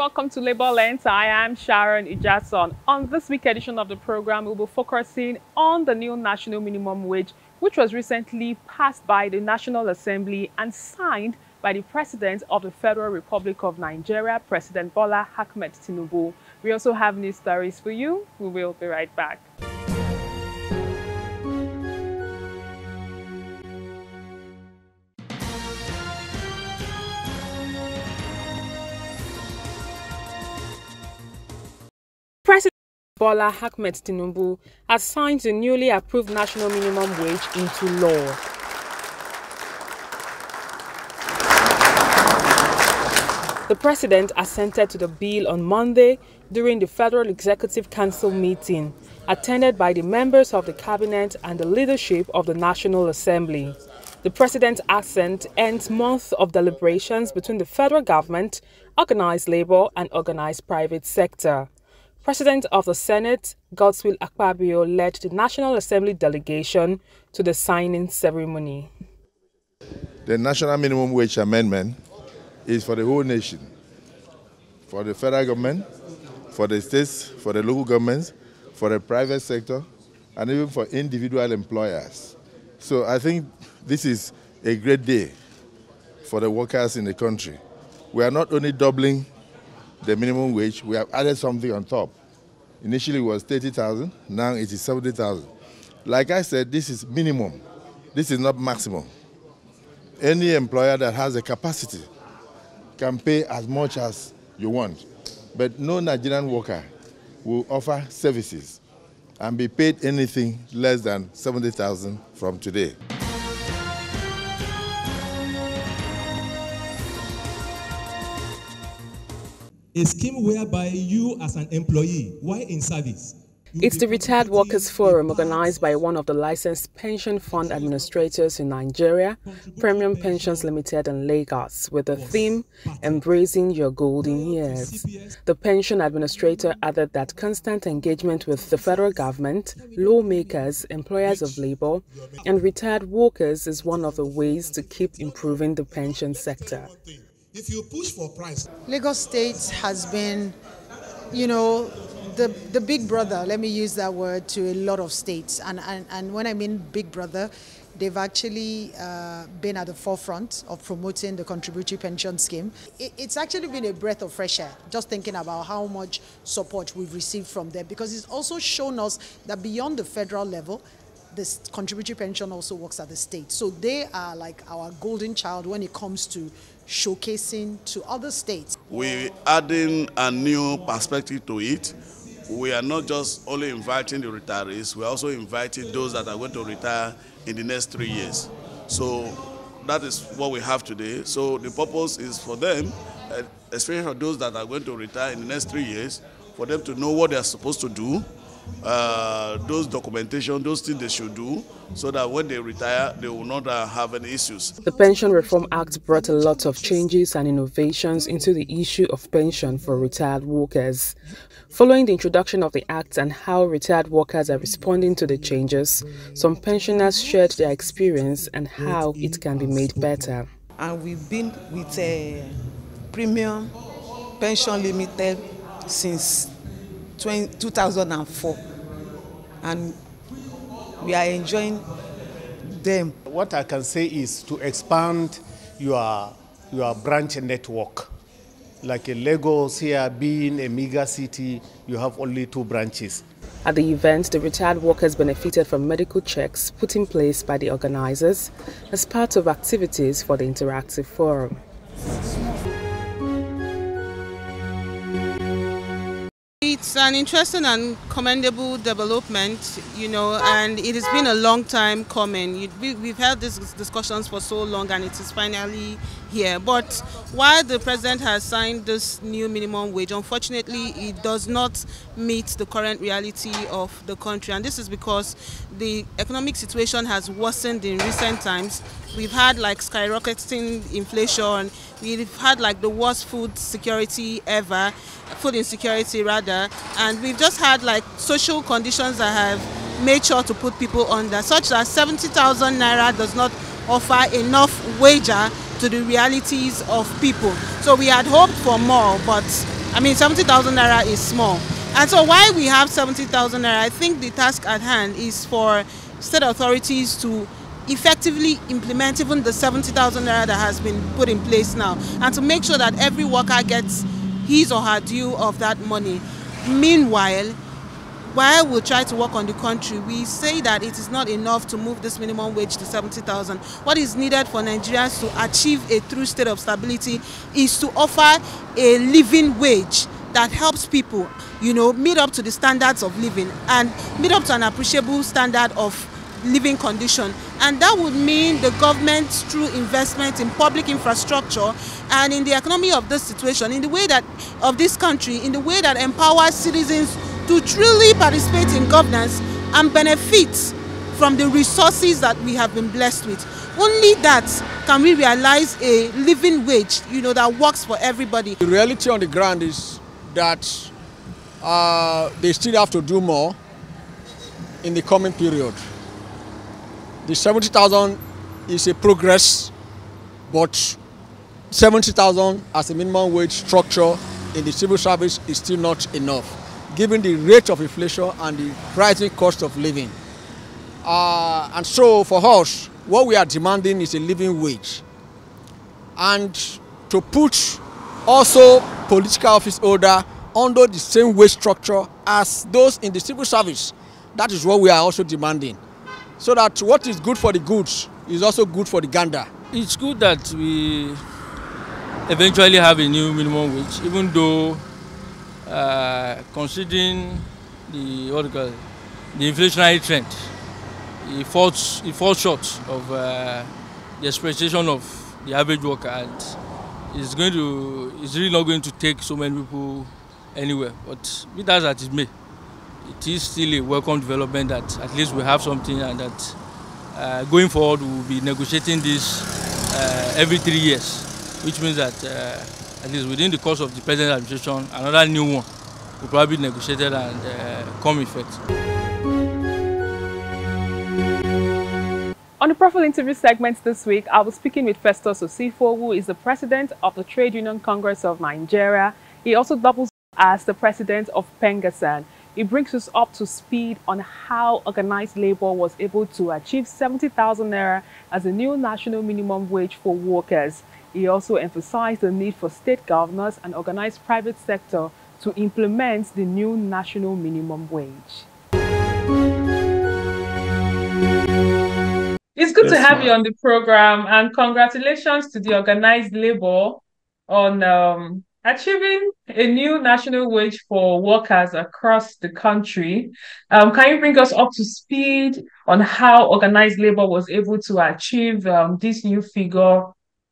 welcome to Labor Lens. I am Sharon Ijason. On this week edition of the program, we'll be focusing on the new national minimum wage, which was recently passed by the National Assembly and signed by the President of the Federal Republic of Nigeria, President Bola Ahmed Tinubu. We also have news stories for you. We will be right back. President Bola Ahmed Tinubu has signed the newly approved national minimum wage into law. The president assented to the bill on Monday during the Federal Executive Council meeting, attended by the members of the cabinet and the leadership of the National Assembly. The president's assent ends months of deliberations between the federal government, organized labor and organized private sector. President of the Senate, Godswill Akpabio, led the National Assembly delegation to the signing ceremony. The National Minimum Wage Amendment is for the whole nation, for the federal government, for the states, for the local governments, for the private sector, and even for individual employers. So I think this is a great day for the workers in the country. We are not only doubling the minimum wage, we have added something on top. Initially it was 30,000, now it is 70,000. Like I said, this is minimum. This is not maximum. Any employer that has a capacity can pay as much as you want. But no Nigerian worker will offer services and be paid anything less than 70,000 from today. A scheme whereby you as an employee, while in service. It's the Retired Workers Forum organized by one of the licensed pension fund administrators in Nigeria, Premium Pensions Limited in Lagos, with the theme, Embracing Your Golden Years. The pension administrator added that constant engagement with the federal government, lawmakers, employers of labor, and retired workers is one of the ways to keep improving the pension sector. If you push for price. Lagos State has been, the big brother, let me use that word, to a lot of states. And when I mean big brother, they've actually been at the forefront of promoting the contributory pension scheme. It's actually been a breath of fresh air, just thinking about how much support we've received from them, because it's also shown us that beyond the federal level, this contributory pension also works at the state. So they are like our golden child when it comes to showcasing to other states. We're adding a new perspective to it. We are not just only inviting the retirees, we're also inviting those that are going to retire in the next 3 years. So that is what we have today. So the purpose is for them, especially for those that are going to retire in the next 3 years, for them to know what they are supposed to do, those documentation, those things they should do, so that when they retire, they will not have any issues. The Pension Reform Act brought a lot of changes and innovations into the issue of pension for retired workers. Following the introduction of the Act and how retired workers are responding to the changes, some pensioners shared their experience and how it can be made better. And we've been with a Premium Pension Limited since 2004, and we are enjoying them. What I can say is to expand your branch network. Like in Lagos here, being a mega city, you have only 2 branches. At the event, the retired workers benefited from medical checks put in place by the organizers as part of activities for the interactive forum. It's an interesting and commendable development, and it has been a long time coming. We've had these discussions for so long, and it is finally here. But while the president has signed this new minimum wage, unfortunately, it does not meet the current reality of the country. And this is because the economic situation has worsened in recent times. We've had skyrocketing inflation. We've had the worst food insecurity ever, and we've just had social conditions that have made sure to put people under, such that 70,000 naira does not offer enough wager to the realities of people. So we had hoped for more, but I mean, 70,000 naira is small. And so why we have 70,000 naira, I think the task at hand is for state authorities to effectively implement even the 70,000 naira that has been put in place now, and to make sure that every worker gets his or her due of that money. Meanwhile, while we try to work on the country, we say that it is not enough to move this minimum wage to 70,000. What is needed for Nigerians to achieve a true state of stability is to offer a living wage that helps people, you know, meet up to the standards of living and meet up to an appreciable standard of living condition. And that would mean the government, through investment in public infrastructure and in the economy of this situation, in the way that of this country, in the way that empowers citizens to truly participate in governance and benefit from the resources that we have been blessed with. Only that can we realize a living wage, you know, that works for everybody. The reality on the ground is that they still have to do more in the coming period. The 70,000 is a progress, but 70,000 as a minimum wage structure in the civil service is still not enough, given the rate of inflation and the rising cost of living. And so for us, what we are demanding is a living wage. And to put also political office holder under the same wage structure as those in the civil service. That is what we are also demanding. So that what is good for the goods is also good for the gander. It's good that we eventually have a new minimum wage, even though considering the inflationary trend, it falls short of the expectation of the average worker, and it's really not going to take so many people anywhere. But be that as it may, it is still a welcome development that at least we have something, and that going forward we will be negotiating this every 3 years, which means that at least within the course of the present administration, another new one will probably be negotiated and come in effect. On the profile interview segment this week, I was speaking with Festus Osifo, who is the president of the Trade Union Congress of Nigeria. He also doubles as the president of Pengasan. He brings us up to speed on how organized labor was able to achieve 70,000 naira as a new national minimum wage for workers. He also emphasized the need for state governors and organized private sector to implement the new national minimum wage. It's good to have you on the program, and congratulations to the organized labor on achieving a new national wage for workers across the country. Can you bring us up to speed on how organized labor was able to achieve this new figure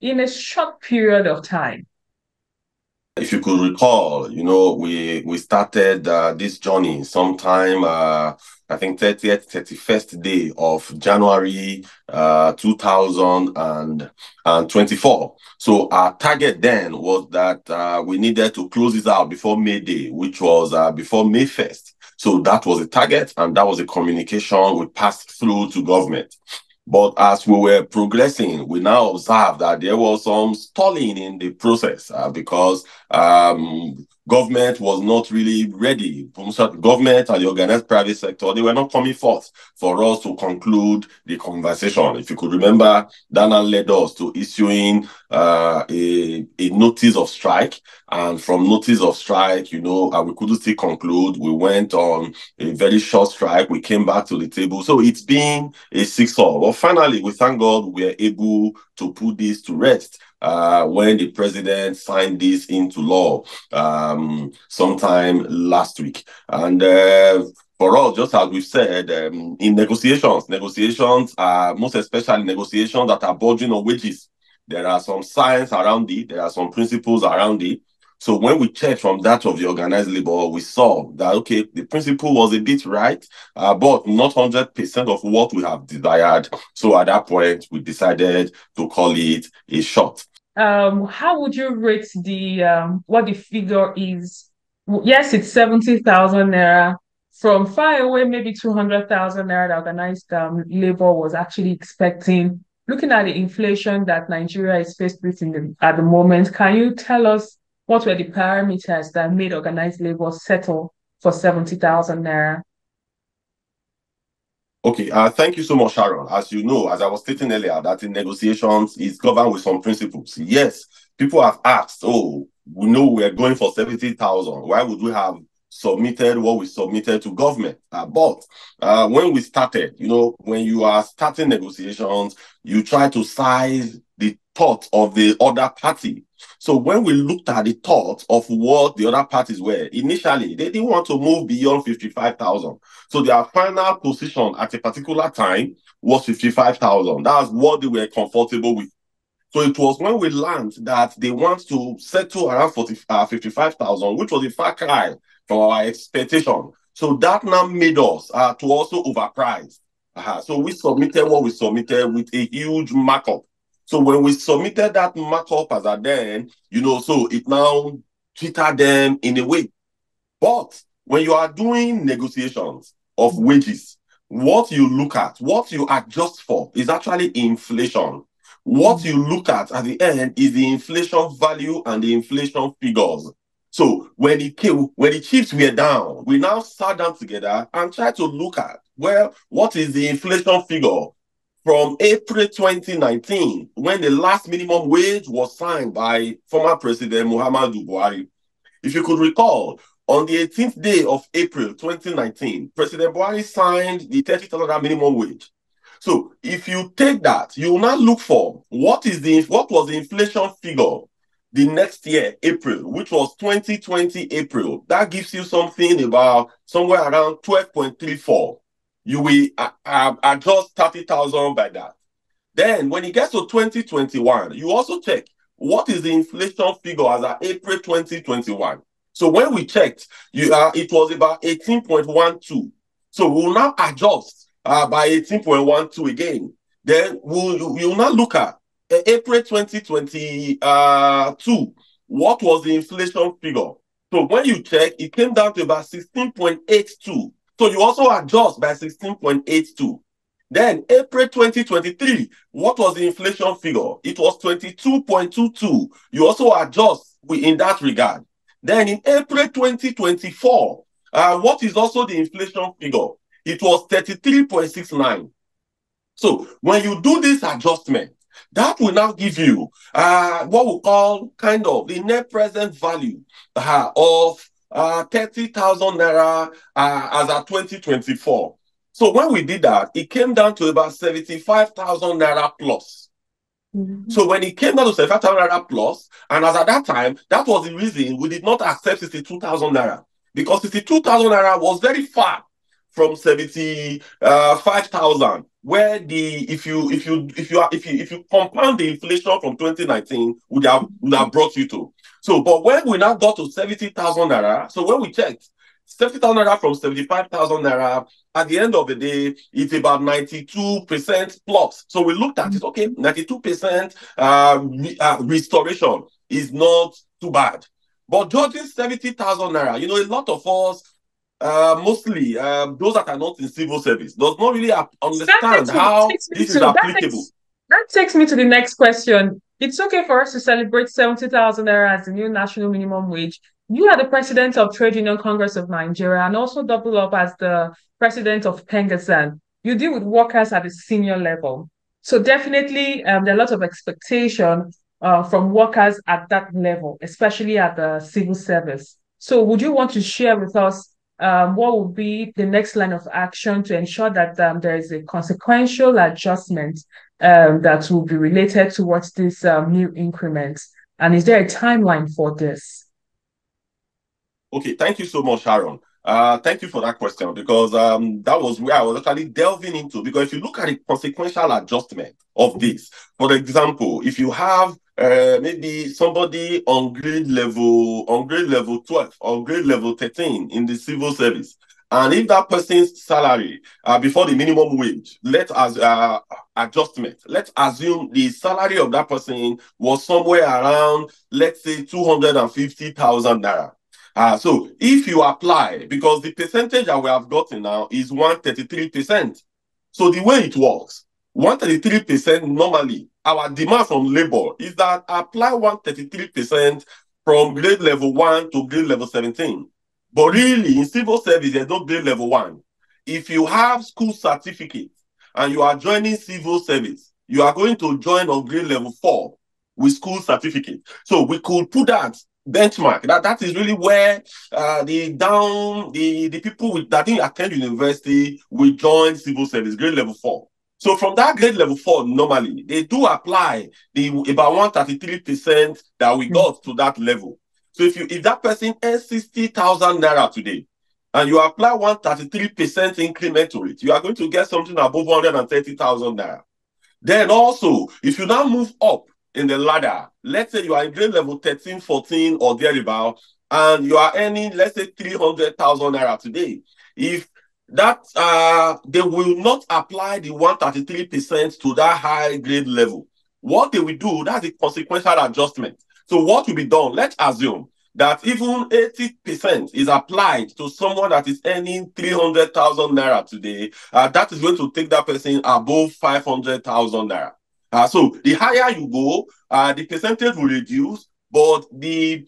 in a short period of time? If you could recall, you know, we started this journey sometime, I think 30th, 31st day of January 2024. So our target then was that we needed to close this out before May Day, which was before May 1st. So that was the target, and that was a communication we passed through to government. But as we were progressing, we now observed that there was some stalling in the process because government was not really ready. Government and the organized private sector, they were not coming forth for us to conclude the conversation. If you could remember, Dana led us to issuing a notice of strike. And from notice of strike, you know, we couldn't still conclude. We went on a very short strike. We came back to the table. So it's been a seesaw. Well, finally, we thank God we were able to put this to rest when the president signed this into law sometime last week. And for us, just as we've said, in negotiations, most especially negotiations that are bordering on wages, there are some science around it, there are some principles around it. So when we checked from that of the organized labor, we saw that, okay, the principle was a bit right, but not 100% of what we have desired. So at that point, we decided to call it a shot. How would you rate the what the figure is? Yes, it's 70,000 naira. From far away, maybe 200,000 naira, the organized labor was actually expecting. Looking at the inflation that Nigeria is faced with at the moment, can you tell us What were the parameters that made organized labor settle for 70,000 naira? Okay, thank you so much, Sharon. As you know, as I was stating earlier, that in negotiations is governed with some principles. Yes, people have asked, oh, we know we're going for 70,000. Why would we have submitted what we submitted to government? But when we started, when you are starting negotiations, you try to size the thought of the other party. So when we looked at the thought of what the other parties were, initially, they didn't want to move beyond 55,000. So their final position at a particular time was 55,000. That's what they were comfortable with. So it was when we learned that they want to settle around 55,000, which was a far cry from our expectation. So that now made us to also overprice. So we submitted what we submitted with a huge markup. So when we submitted that markup as a then, so it now treated them in a way. But when you are doing negotiations of wages, what you look at, what you adjust for is actually inflation. What you look at the end is the inflation value and the inflation figures. So when the chips were down, we now sat down together and tried to look at, well, what is the inflation figure from April 2019, when the last minimum wage was signed by former President Muhammadu Buhari. If you could recall, on the 18th day of April 2019, President Buhari signed the 30,000 minimum wage. So if you take that, you will now look for what was the inflation figure the next year, April, which was 2020 April. That gives you something about somewhere around 12.34. You will adjust 30,000 by that. Then when it gets to 2021, you also check what is the inflation figure as of April 2021. So when we checked, it was about 18.12. So we'll now adjust by 18.12 again. Then we'll now look at April 2022. What was the inflation figure? So when you check, it came down to about 16.82. So you also adjust by 16.82. Then April 2023, what was the inflation figure? It was 22.22. You also adjust in that regard. Then in April 2024, what is also the inflation figure? It was 33.69. So when you do this adjustment, that will now give you what we call kind of the net present value of 30,000 naira as at 2024. So when we did that, it came down to about 75,000 naira plus. Mm-hmm. So when it came down to 75,000 naira plus, and as at that time, that was the reason we did not accept 62,000 naira, because 62,000 naira was very far from 75,000. Where if you compound the inflation from 2019 would have brought you to. So, but when we now got to 70,000 naira, so when we checked 70,000 naira from 75,000 naira, at the end of the day, it's about 92% plus. So we looked at it, okay, 92% restoration is not too bad. But judging 70,000 naira, a lot of us, mostly those that are not in civil service, does not really understand how this is applicable. That takes me to the next question. It's okay for us to celebrate 70,000 naira as the new national minimum wage. You are the president of Trade Union Congress of Nigeria and also double up as the president of Pengasan. You deal with workers at the senior level. So definitely there are a lot of expectation from workers at that level, especially at the civil service. So would you want to share with us what would be the next line of action to ensure that there is a consequential adjustment that will be related towards this new increments? And is there a timeline for this? Okay, thank you so much, Sharon. Thank you for that question, because that was where I was actually delving into. Because if you look at the consequential adjustment of this, for example, if you have maybe somebody on grade level 12 or grade level 13 in the civil service, and if that person's salary before the minimum wage, let's assume the salary of that person was somewhere around, let's say, 250,000 naira. So if you apply, because the percentage that we have gotten now is 133%. So the way it works, 133% normally, our demand from labor is that apply 133% from grade level 1 to grade level 17. But really, in civil service, there's no grade level 1. If you have school certificate and you are joining civil service, you are going to join on grade level 4 with school certificate. So we could put that benchmark. That is really where the people that didn't attend university will join civil service, grade level 4. So from that grade level 4, normally, they do apply the about 133% that we got to that level. So if that person earns 60,000 naira today, and you apply 133% increment to it, you are going to get something above 130,000 naira. Then also, if you now move up in the ladder, let's say you are in grade level 13, 14 or thereabout, and you are earning, let's say 300,000 naira today. If that they will not apply the 133% to that high grade level. What they will do, that's the consequential adjustment. So what will be done? Let's assume that even 80% is applied to someone that is earning 300,000 naira today. That is going to take that person above 500,000 naira. So the higher you go, the percentage will reduce, but the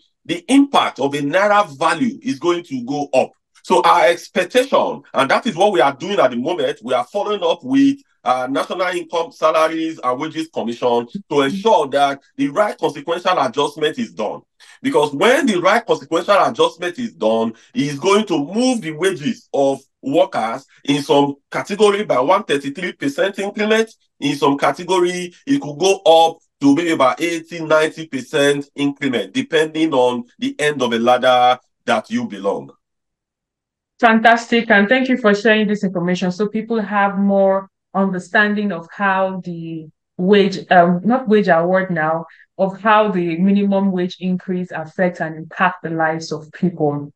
impact of a naira value is going to go up. So our expectation, and that is what we are doing at the moment, we are following up with National Income, Salaries and Wages Commission to ensure that the right consequential adjustment is done. Because when the right consequential adjustment is done, it is going to move the wages of workers in some category by 133% increment. In some category, it could go up to maybe about 80, 90% increment, depending on the end of a ladder that you belong. Fantastic, and thank you for sharing this information so people have more understanding of how the wage, not wage award now, of how the minimum wage increase affects and impact the lives of people.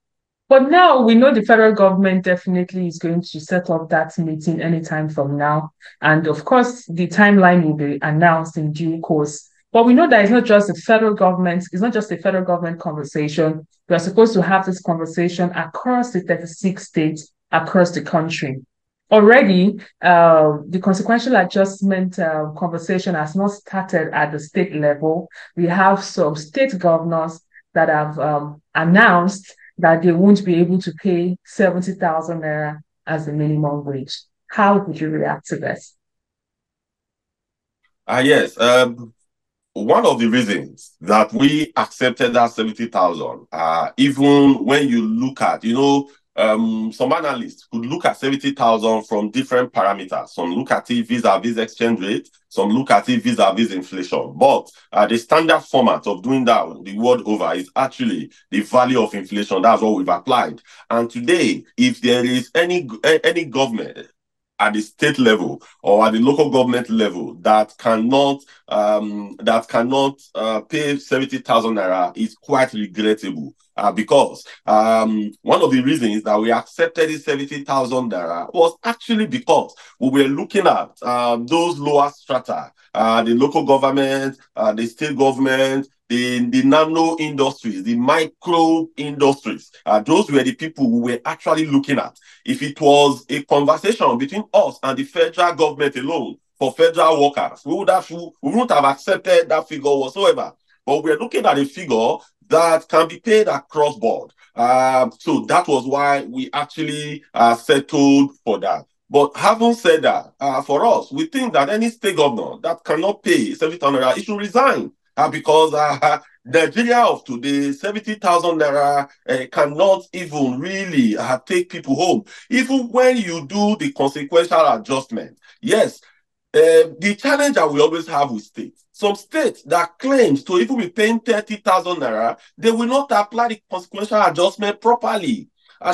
But now we know the federal government definitely is going to set up that meeting anytime from now. And of course, the timeline will be announced in due course. But we know that it's not just the federal government, it's not just a federal government conversation. We are supposed to have this conversation across the 36 states across the country. Already, the consequential adjustment conversation has not started at the state level. We have some state governors that have announced that they won't be able to pay 70,000 naira as the minimum wage. How would you react to this? Yes. One of the reasons that we accepted that 70,000, even when you look at, some analysts could look at 70,000 from different parameters. Some look at it vis-a-vis exchange rate, some look at it vis-a-vis inflation. But the standard format of doing that the world over is actually the value of inflation. That's what we've applied. And today, if there is any government at the state level or at the local government level that cannot pay 70,000 naira, is quite regrettable. Because one of the reasons that we accepted the 70,000 naira was actually because we were looking at those lower strata, the local government, the state government, the nano industries, the micro industries. Those were the people we were actually looking at. If it was a conversation between us and the federal government alone for federal workers, we wouldn't have accepted that figure whatsoever. But we're looking at a figure that can be paid across board. So that was why we actually settled for that. But having said that, for us, we think that any state governor that cannot pay 70,000 naira, it should resign. Because Nigeria of today, 70,000 naira cannot even really take people home. Even when you do the consequential adjustment, yes, the challenge that we always have with states, some states that claims to even be paying 30,000 naira, they will not apply the consequential adjustment properly.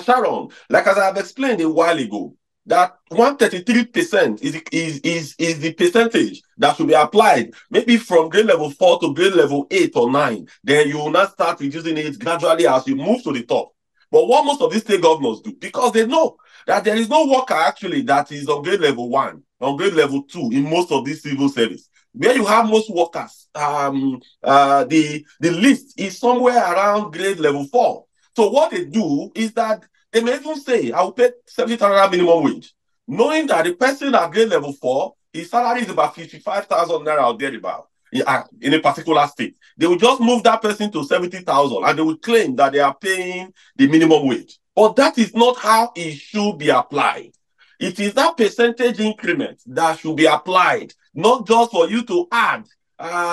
Sharon, like as I have explained a while ago, that 133% is the percentage that should be applied, maybe from grade level 4 to grade level 8 or 9. Then you will not start reducing it gradually as you move to the top. But what most of these state governors do, because they know that there is no worker actually that is on grade level 1, on grade level 2 in most of these civil service. Where you have most workers, the list is somewhere around grade level 4. So what they do is that they may even say, I will pay 70,000 minimum wage, knowing that the person at grade level 4, his salary is about 55,000 naira or thereabout. in a particular state. They will just move that person to 70,000 and they will claim that they are paying the minimum wage. But that is not how it should be applied. It is that percentage increment that should be applied, not just for you to add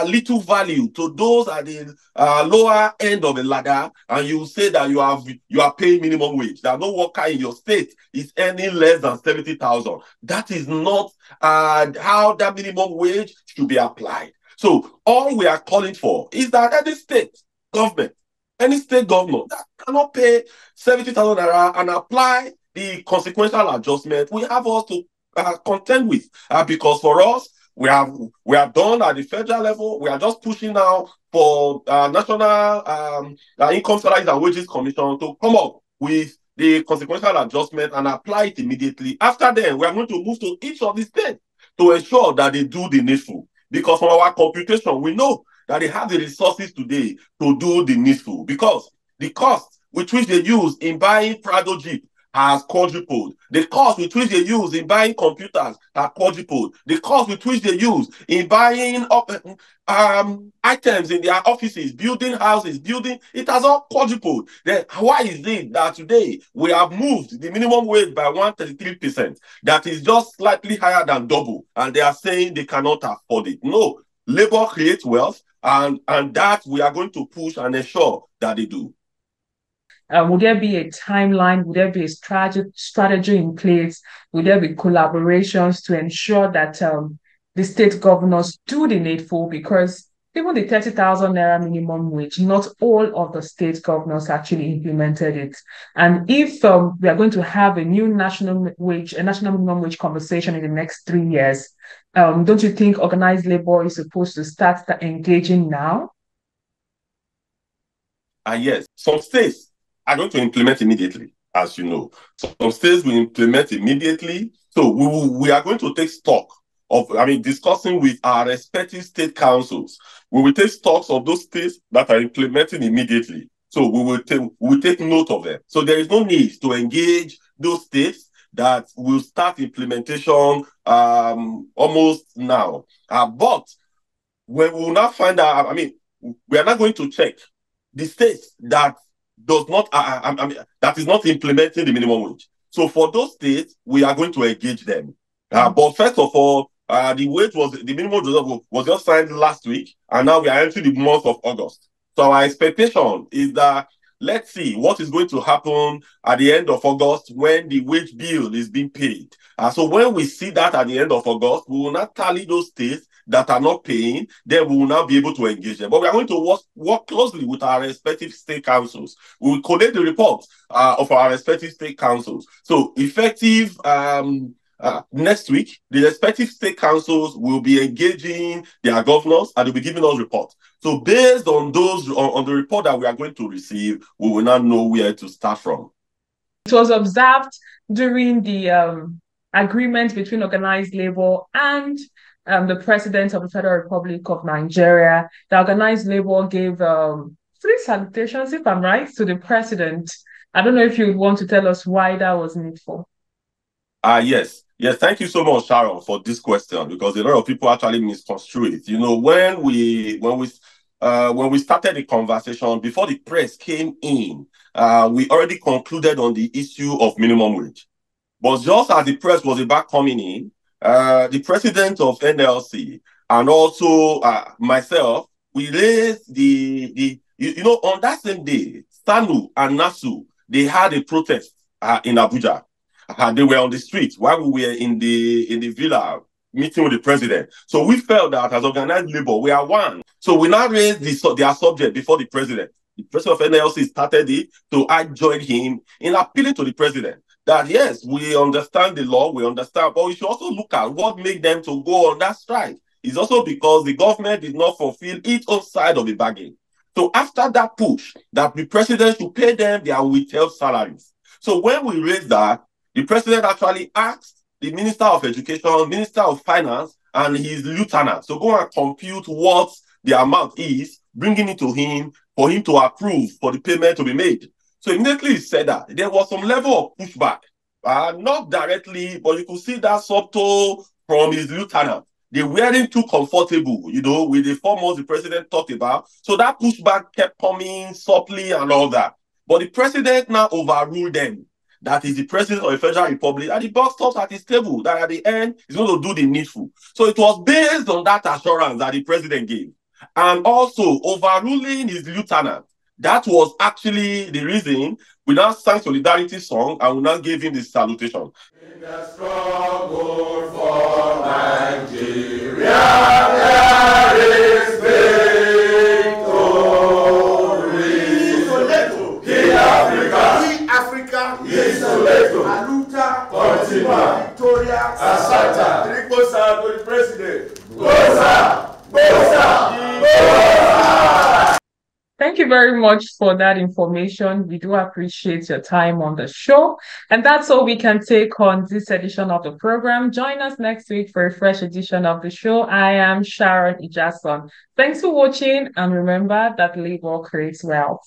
little value to those at the lower end of the ladder, and you say that you are paying minimum wage. That no worker in your state is earning less than 70,000. That is not how that minimum wage should be applied. So all we are calling for is that any state government, any state government that cannot pay 70,000 naira and apply the consequential adjustment, we have us to contend with, because for us, we are done at the federal level. We are just pushing now for National Income Salaries and Wages Commission to come up with the consequential adjustment and apply it immediately. After then, we are going to move to each of the states to ensure that they do the needful. Because from our computation, we know that they have the resources today to do the needful. Because the cost with which they use in buying Prado Jeep has quadrupled. The cost with which they use in buying computers has quadrupled. The cost with which they use in buying items in their offices, building houses, it has all quadrupled. Then why is it that today we have moved the minimum wage by 133%? That is just slightly higher than double, and they are saying they cannot afford it. No, labor creates wealth, and that we are going to push and ensure that they do. Would there be a timeline? Would there be a strategy in place? Would there be collaborations to ensure that the state governors do the needful? Because even the 30,000 naira minimum wage, not all of the state governors actually implemented it. And if we are going to have a new national minimum wage conversation in the next 3 years, don't you think organized labor is supposed to start engaging now? Yes, some states are going to implement immediately, as you know. Some states will implement immediately. So we are going to take stock of, discussing with our respective state councils. We will take stocks of those states that are implementing immediately. So we will take note of them. So there is no need to engage those states that will start implementation almost now. But when we will now find out, we are not going to check the states that does not that is not implementing the minimum wage. So for those states, we are going to engage them. But first of all, the minimum wage was just signed last week, and now we are entering the month of August. So our expectation is that let's see what is going to happen at the end of August when the wage bill is being paid. So when we see that at the end of August, we will not tally those states that are not paying, then we will now be able to engage them. But we are going to work closely with our respective state councils. We will collate the reports of our respective state councils. So effective next week, the respective state councils will be engaging their governors and they'll be giving us reports. So based on on the report that we are going to receive, we will now know where to start from. It was observed during the agreement between organized labor and the President of the Federal Republic of Nigeria. The organized labor gave 3 salutations, if I'm right, to the President. I don't know if you would want to tell us why that was needful. Yes. Thank you so much, Sharon, for this question, because a lot of people actually misconstrue it. When we started the conversation, before the press came in, we already concluded on the issue of minimum wage. But just as the press was about coming in, the president of NLC and also myself, we raised on that same day, SANU and NASU, they had a protest in Abuja. They were on the street while we were in the villa meeting with the president. So we felt that as organized labor, we are one. So we now raised their subject before the president. The president of NLC started it, so I joined him in appealing to the president that yes, we understand the law, we understand, but we should also look at what made them to go on that strike. It's also because the government did not fulfill its own side of the bargain. So after that push, that the president should pay them their withheld salaries. So when we raised that, the president actually asked the Minister of Education, Minister of Finance, and his lieutenant to go and compute what the amount is, bringing it to him for him to approve for the payment to be made. So immediately he said that there was some level of pushback, not directly, but you could see that subtle from his lieutenant. They weren't too comfortable, you know, with the 4 months the president talked about. So that pushback kept coming softly and all that. But the president now overruled them. That is the president of the Federal Republic, and the buck stops at his table, that at the end, he's going to do the needful. So it was based on that assurance that the president gave. And also overruling his lieutenant. That was actually the reason we now sang Solidarity song and we now gave him the salutation. In the struggle for Nigeria, there is victory. Kill Africa. Africa is Soleto. Aluta. Continua. Victoria. Asata. Triposa to the president. Bosa. Bosa. Bosa. Thank you very much for that information. We do appreciate your time on the show. And that's all we can take on this edition of the program. Join us next week for a fresh edition of the show. I am Sharon Ijason. Thanks for watching, and remember that labor creates wealth.